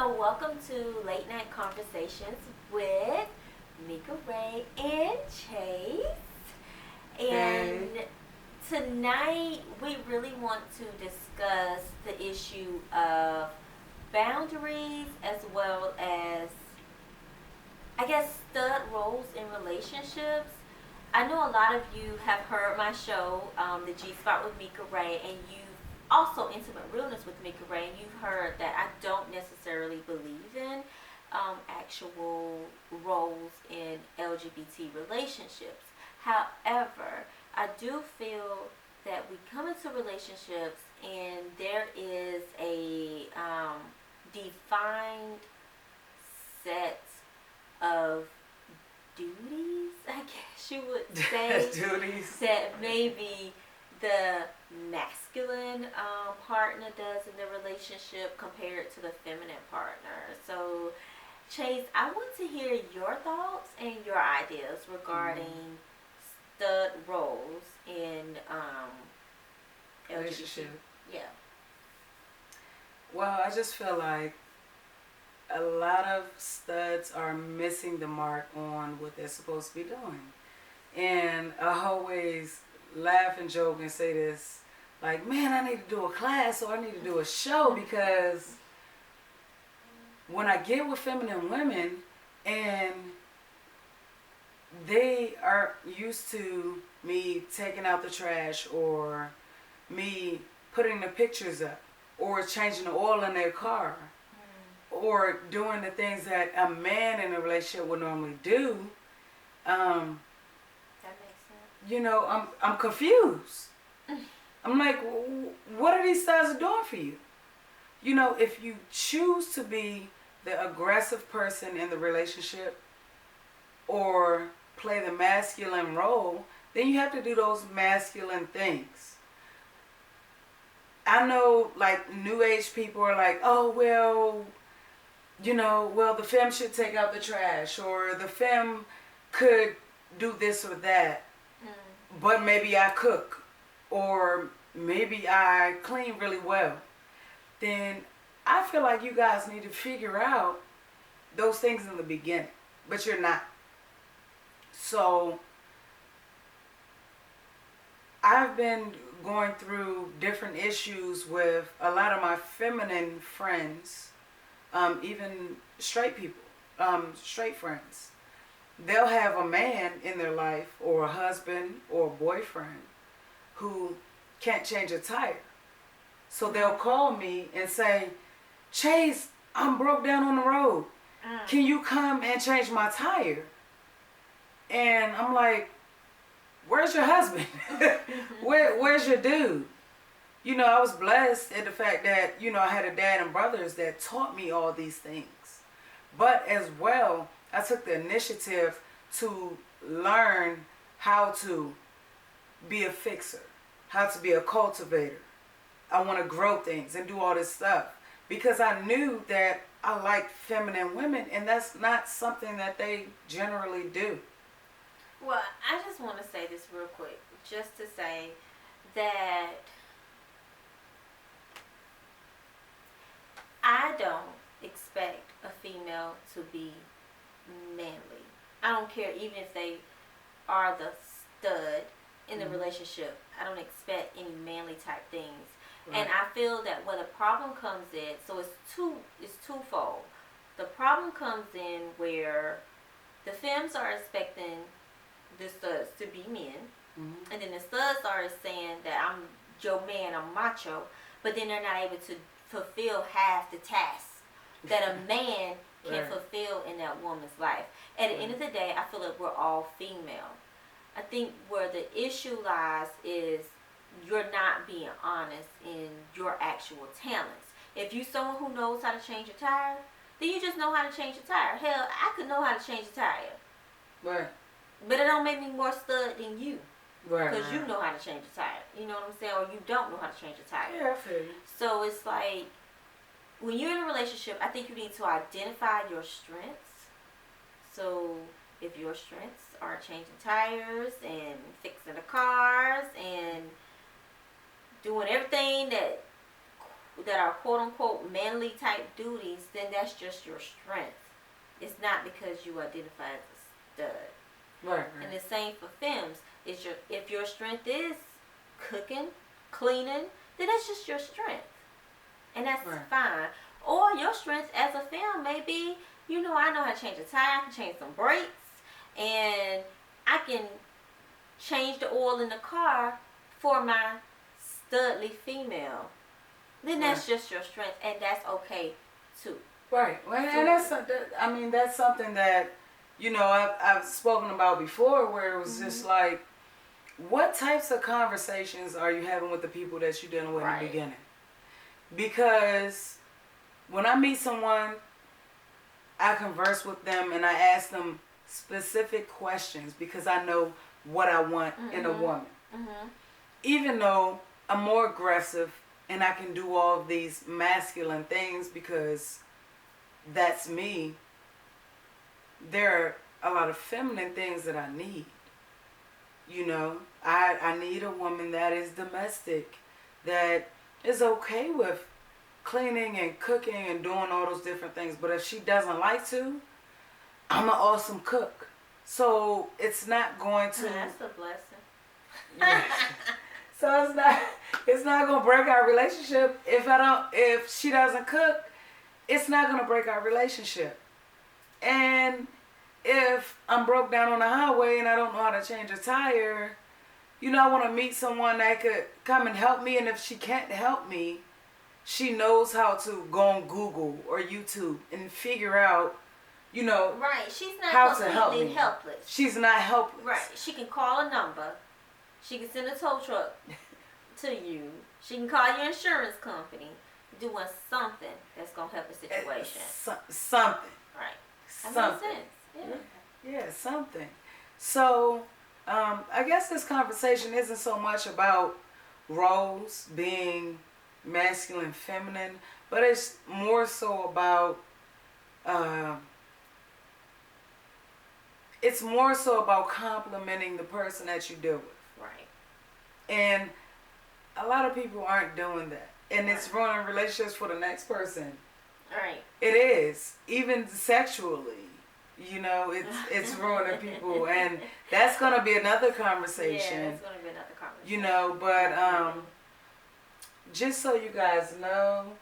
So, welcome to Late Night Conversations with Mika Ray and Chase. And tonight, we really want to discuss the issue of boundaries as well as, I guess, stud roles in relationships. I know a lot of you have heard my show, The G Spot with Mika Ray, and you've also Intimate Realness with Mika Ray, and you've heard that I don't necessarily believe in actual roles in LGBT relationships. However, I do feel that we come into relationships and there is a defined set of duties, I guess you would say, duties that maybe the masculine partner does in the relationship compared to the feminine partner. So, Chase, I want to hear your thoughts and your ideas regarding stud roles in relationship. Yeah. Well, I just feel like a lot of studs are missing the mark on what they're supposed to be doing. And I always laugh and joke and say this, like, man, I need to do a class or I need to do a show, because when I get with feminine women and they are used to me taking out the trash or me putting the pictures up or changing the oil in their car or doing the things that a man in a relationship would normally do, That makes sense. you know, I'm confused. I'm like, what are these styles doing for you? You know, if you choose to be the aggressive person in the relationship or play the masculine role, then you have to do those masculine things. I know, like, new age people are like, oh, well, you know, well, the femme should take out the trash, or the femme could do this or that, but maybe I cook, or maybe I clean really well. Then I feel like you guys need to figure out those things in the beginning, but you're not. So I've been going through different issues with a lot of my feminine friends, even straight people, straight friends. They'll have a man in their life or a husband or a boyfriend who can't change a tire. So they'll call me and say, Chase, I'm broke down on the road. Can you come and change my tire? And I'm like, where's your husband? Where's your dude? You know, I was blessed in the fact that, you know, I had a dad and brothers that taught me all these things. But as well, I took the initiative to learn how to be a fixer, how to be a cultivator. I want to grow things and do all this stuff because I knew that I liked feminine women, and that's not something that they generally do. Well, I just want to say this real quick, just to say that I don't expect a female to be manly. I don't care even if they are the stud in the relationship. I don't expect any manly type things. Right. And I feel that where the problem comes in, so it's twofold. The problem comes in where the femmes are expecting the studs to be men, and then the studs are saying that I'm your man, I'm macho, but then they're not able to fulfill half the tasks that a man can fulfill in that woman's life. At the end of the day, I feel like we're all female. I think where the issue lies is you're not being honest in your actual talents. If you're someone who knows how to change a tire, then you just know how to change a tire. Hell, I could know how to change a tire. Right. But it don't make me more stud than you. Right. Because you know how to change a tire. You know what I'm saying? Or you don't know how to change a tire. Yeah, I feel you. So it's like, when you're in a relationship, I think you need to identify your strengths. So if your strengths are changing tires and fixing the cars and doing everything that that are quote unquote manly type duties, then that's just your strength. It's not because you identify as a stud. Right. And the same for femmes. If your strength is cooking, cleaning, then that's just your strength. And that's fine. Or your strength as a femme may be, I know how to change a tire, I can change some brakes, and I can change the oil in the car for my studly female. Then that's just your strength, and that's okay too. Right. Well, and that's something that, I've spoken about before, where it was just like, what types of conversations are you having with the people that you're dealing with in the beginning? Because when I meet someone, I converse with them and I ask them specific questions because I know what I want in a woman. Even though I'm more aggressive and I can do all of these masculine things because that's me, there are a lot of feminine things that I need. I need a woman that is domestic, that is okay with cleaning and cooking and doing all those different things. But if she doesn't like to, I'm an awesome cook. So it's not going to... That's a blessing. Yeah. So it's not gonna break our relationship. If she doesn't cook, it's not gonna break our relationship. And if I'm broke down on the highway and I don't know how to change a tire, I want to meet someone that could come and help me. And if she can't help me, she knows how to go on Google or YouTube and figure out, Right. She's not how to help completely me. helpless. She's not helpless. Right. She can call a number. She can send a tow truck to you. She can call your insurance company, doing something that's gonna help the situation. Something. Right. That Something. makes sense. Yeah, something. So, I guess this conversation isn't so much about roles being masculine, feminine, but it's more so about complimenting the person that you deal with. Right. And a lot of people aren't doing that. And it's ruining relationships for the next person. Right. It is. Even sexually. It's ruining people. And that's going to be another conversation. Yeah, it's going to be another conversation. But just so you guys know,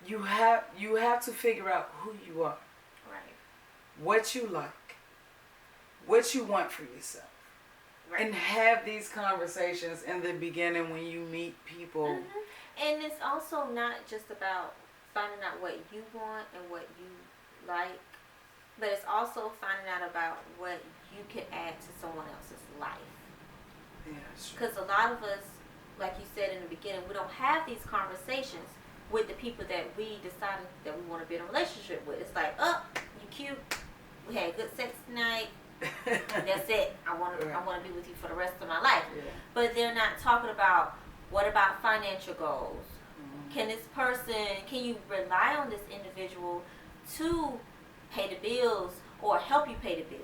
you have to figure out who you are. Right. What you like. What you want for yourself. Right. And have these conversations in the beginning when you meet people. And it's also not just about finding out what you want and what you like, but it's also finding out about what you can add to someone else's life. Yeah, because a lot of us, like you said in the beginning, we don't have these conversations with the people that we decided that we want to be in a relationship with. It's like, oh, you cute, we had good sex tonight, that's it. I want to be with you for the rest of my life. Yeah. But they're not talking about, what about financial goals? Can you rely on this individual to pay the bills or help you pay the bills?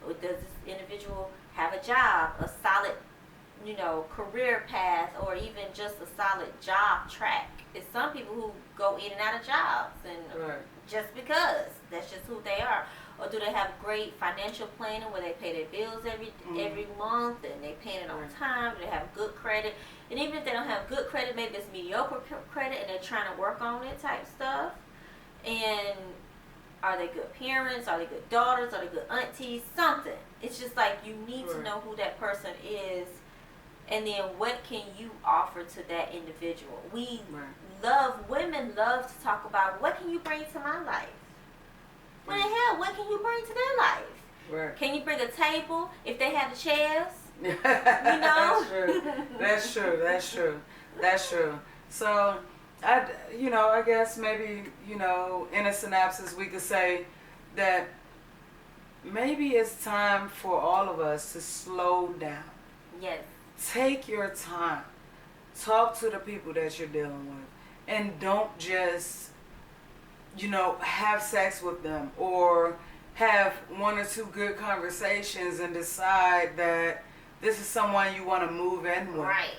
Or does this individual have a job, a solid, career path, or even just a solid job track? It's some people who go in and out of jobs and just because that's just who they are. Or do they have great financial planning where they pay their bills every month and they paying it on time? Do they have good credit? And even if they don't have good credit, maybe it's mediocre credit and they're trying to work on it type stuff. And are they good parents? Are they good daughters? Are they good aunties? Something. It's just like you need to know who that person is, and then what can you offer to that individual. Women love to talk about, what can you bring to my life? What the hell, what can you bring to their life? Right. Can you bring a table if they have the chairs? That's true. So, I guess maybe, in a synopsis, we could say that maybe it's time for all of us to slow down. Yes. Take your time. Talk to the people that you're dealing with. And don't just, have sex with them or have one or two good conversations and decide that this is someone you want to move in with. Right.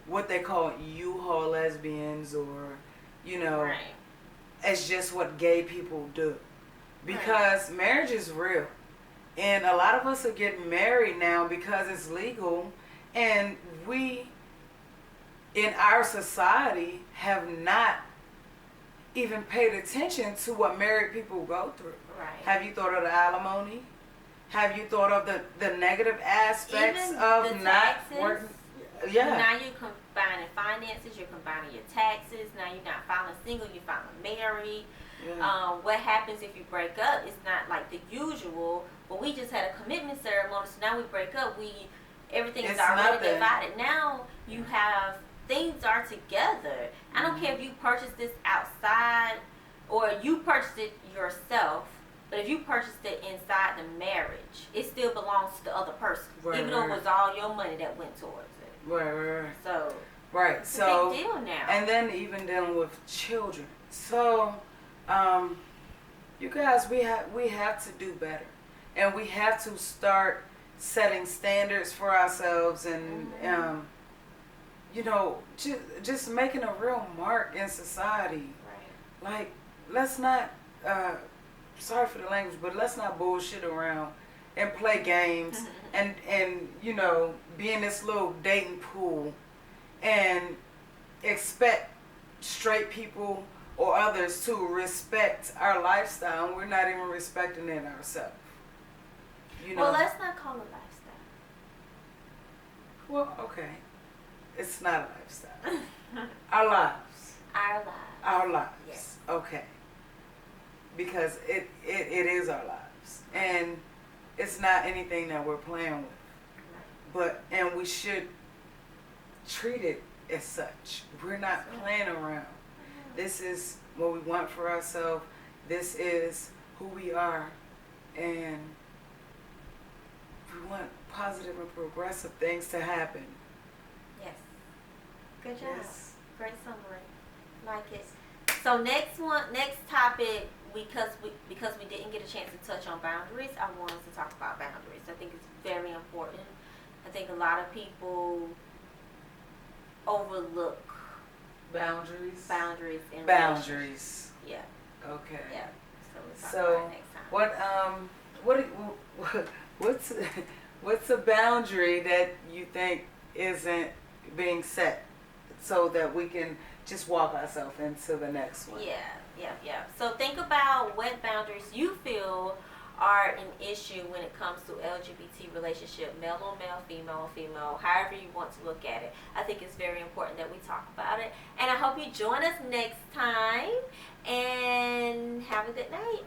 what they call U-Haul lesbians, or, you know, Right. it's just what gay people do. Because marriage is real. And a lot of us are getting married now because it's legal. And we, in our society, have not even paid attention to what married people go through. Right. Have you thought of the alimony? Have you thought of the negative aspects Even of the not taxes? working? Yeah. Now you're combining finances, you're combining your taxes. Now you're not filing single, you're filing married. Yeah. What happens if you break up? It's not like the usual. Well, we just had a commitment ceremony, so now we break up. Everything is It's already nothing. divided. Now you have things are together. I don't care if you purchased this outside or you purchased it yourself. But if you purchased it inside the marriage, it still belongs to the other person, Right, even though it right. was all your money that went towards it. Right. So Right. it's So, a big deal now. and then even dealing with children. So, you guys, we have to do better, and we have to start setting standards for ourselves, and you know, just making a real mark in society. Right. Like, let's not. Sorry for the language, but let's not bullshit around and play games and you know, be in this little dating pool and expect straight people or others to respect our lifestyle, and we're not even respecting it ourselves. You know. Well, let's not call it lifestyle. Well, okay, it's not a lifestyle. Our lives. Our lives. Our lives. Yes. Okay. Because it is our lives, and it's not anything that we're playing with. And we should treat it as such. We're not playing around. This is what we want for ourselves. This is who we are, and we want positive and progressive things to happen. Yes. Good job. Yes. Great summary. Like it. So next topic, because we didn't get a chance to touch on boundaries, I want us to talk about boundaries. I think it's very important. I think a lot of people overlook Boundaries. in Boundaries. relationships. Yeah. Okay. Yeah. So we'll talk about it next time. What's a boundary that you think isn't being set so that we can just walk ourselves into the next one? Yeah. So think about what boundaries you feel are an issue when it comes to LGBT relationship, male on male, female on female, however you want to look at it. I think it's very important that we talk about it. And I hope you join us next time, and have a good night.